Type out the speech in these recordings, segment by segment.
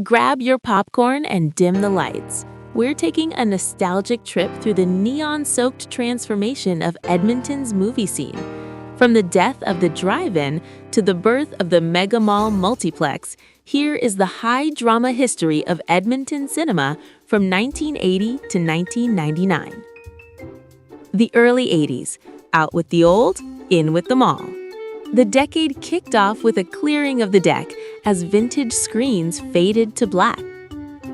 Grab your popcorn and dim the lights. We're taking a nostalgic trip through the neon-soaked transformation of Edmonton's movie scene. From the death of the drive-in to the birth of the mega mall multiplex, here is the high-drama history of Edmonton cinema from 1980 to 1999. The early 80s. Out with the old, in with them all. The decade kicked off with a clearing of the deck as vintage screens faded to black.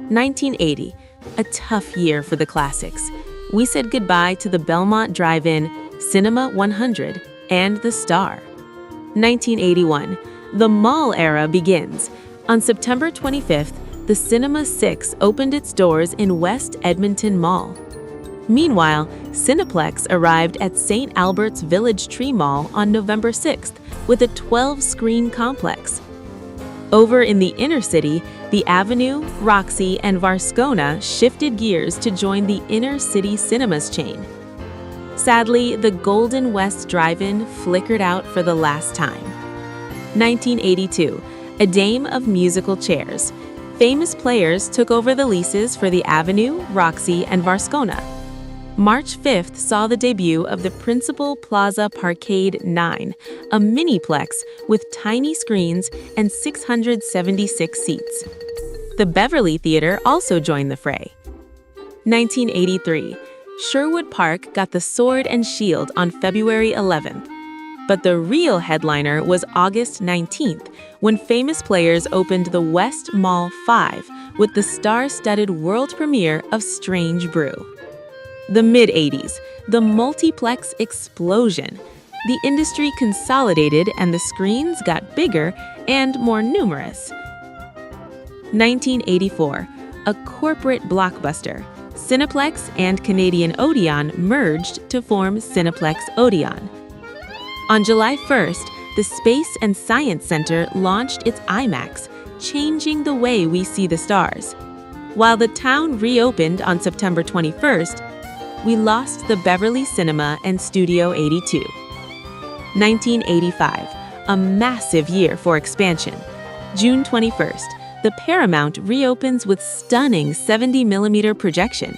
1980, a tough year for the classics. We said goodbye to the Belmont Drive-In, Cinema 100, and the Star. 1981, the mall era begins. On September 25th, the Cinema 6 opened its doors in West Edmonton Mall. Meanwhile, Cineplex arrived at St. Albert's Village Tree Mall on November 6th with a 12-screen complex. Over in the inner city, the Avenue, Roxy, and Varscona shifted gears to join the inner city cinemas chain. Sadly, the Golden West Drive-In flickered out for the last time. 1982, a dame of musical chairs. Famous players took over the leases for the Avenue, Roxy, and Varscona. March 5th saw the debut of the Principal Plaza Parkade 9, a miniplex with tiny screens and 676 seats. The Beverly Theater also joined the fray. 1983, Sherwood Park got the Sword and Shield on February 11th. But the real headliner was August 19th, when famous players opened the West Mall 5 with the star-studded world premiere of Strange Brew. The mid-80s, the multiplex explosion. The industry consolidated and the screens got bigger and more numerous. 1984, a corporate blockbuster. Cineplex and Canadian Odeon merged to form Cineplex Odeon. On July 1st, the Space and Science Center launched its IMAX, changing the way we see the stars. While the town reopened on September 21st, we lost the Beverly Cinema and Studio 82. 1985, a massive year for expansion. June 21st, the Paramount reopens with stunning 70mm projection.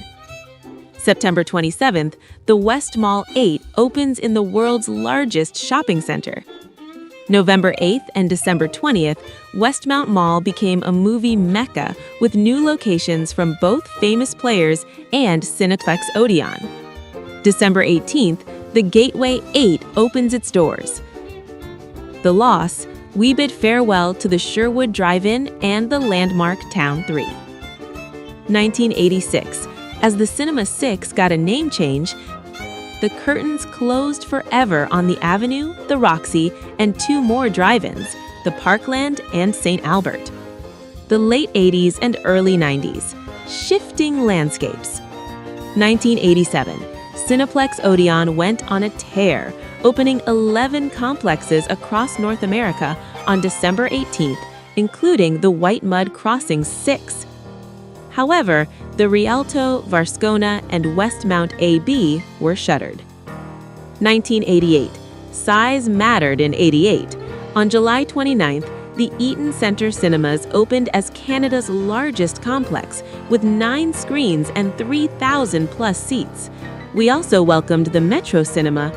September 27th, the West Mall 8 opens in the world's largest shopping center. November 8th and December 20th, Westmount Mall became a movie mecca with new locations from both famous players and Cineplex Odeon. December 18th, the Gateway 8 opens its doors. The loss, we bid farewell to the Sherwood Drive-In and the landmark Town 3. 1986, as the Cinema 6 got a name change, the curtains closed forever on the Avenue, the Roxy, and two more drive-ins, the Parkland and St. Albert. The late 80s and early 90s, shifting landscapes. 1987, Cineplex Odeon went on a tear, opening 11 complexes across North America on December 18th, including the White Mud Crossing 6. However, the Rialto, Varscona, and Westmount AB were shuttered. 1988. Size mattered in '88. On July 29th, the Eaton Centre Cinemas opened as Canada's largest complex, with 9 screens and 3,000-plus seats. We also welcomed the Metro Cinema,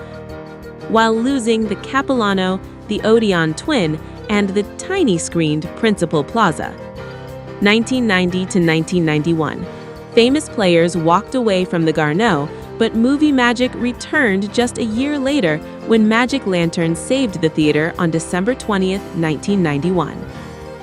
while losing the Capilano, the Odeon Twin, and the tiny-screened Principal Plaza. 1990 to 1991. Famous players walked away from the Garneau, but movie magic returned just a year later when Magic Lantern saved the theater on December 20th, 1991.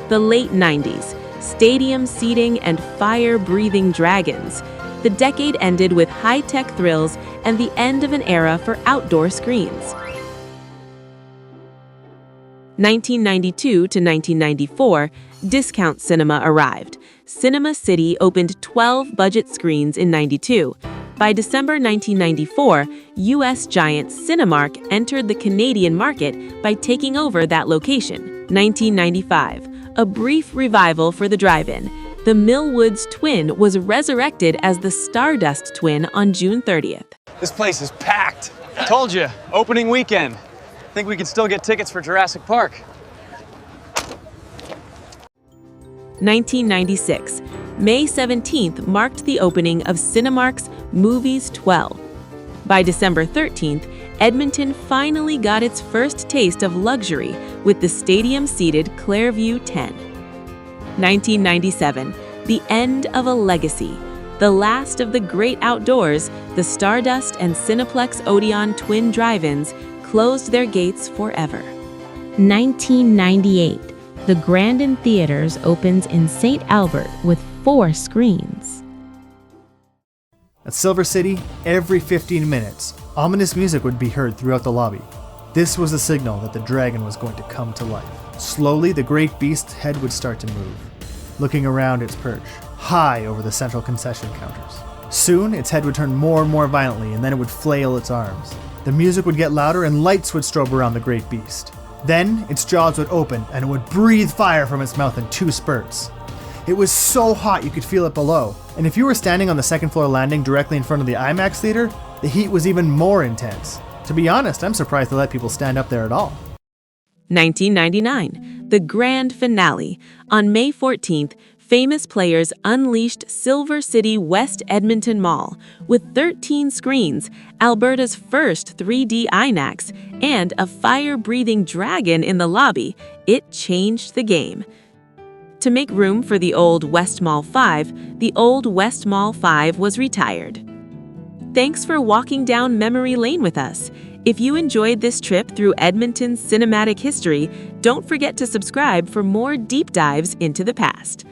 The late 90s. Stadium seating and fire-breathing dragons. The decade ended with high-tech thrills and the end of an era for outdoor screens. 1992 to 1994, discount cinema arrived. Cinema City opened 12 budget screens in '92. By December 1994, U.S. giant Cinemark entered the Canadian market by taking over that location. 1995, a brief revival for the drive-in. The Millwoods Twin was resurrected as the Stardust Twin on June 30th. This place is packed. Told you, opening weekend. Think we can still get tickets for Jurassic Park. 1996. May 17th marked the opening of Cinemark's Movies 12. By December 13th, Edmonton finally got its first taste of luxury with the stadium-seated Clairview 10. 1997. The end of a legacy. The last of the great outdoors, the Stardust and Cineplex Odeon twin drive-ins closed their gates forever. 1998. The Grandin Theaters opens in St. Albert with 4 screens. At Silver City, every 15 minutes, ominous music would be heard throughout the lobby. This was a signal that the dragon was going to come to life. Slowly, the great beast's head would start to move, looking around its perch, high over the central concession counters. Soon, its head would turn more and more violently, and then it would flail its arms. The music would get louder, and lights would strobe around the great beast. Then, its jaws would open, and it would breathe fire from its mouth in 2 spurts. It was so hot you could feel it below, and if you were standing on the second floor landing directly in front of the IMAX theater, the heat was even more intense. To be honest, I'm surprised they let people stand up there at all. 1999. The grand finale. On May 14th, Famous Players unleashed Silver City West Edmonton Mall with 13 screens, Alberta's first 3D IMAX, and a fire-breathing dragon in the lobby. It changed the game. To make room for the old West Mall 5, the old West Mall 5 was retired. Thanks for walking down memory lane with us. If you enjoyed this trip through Edmonton's cinematic history, don't forget to subscribe for more deep dives into the past.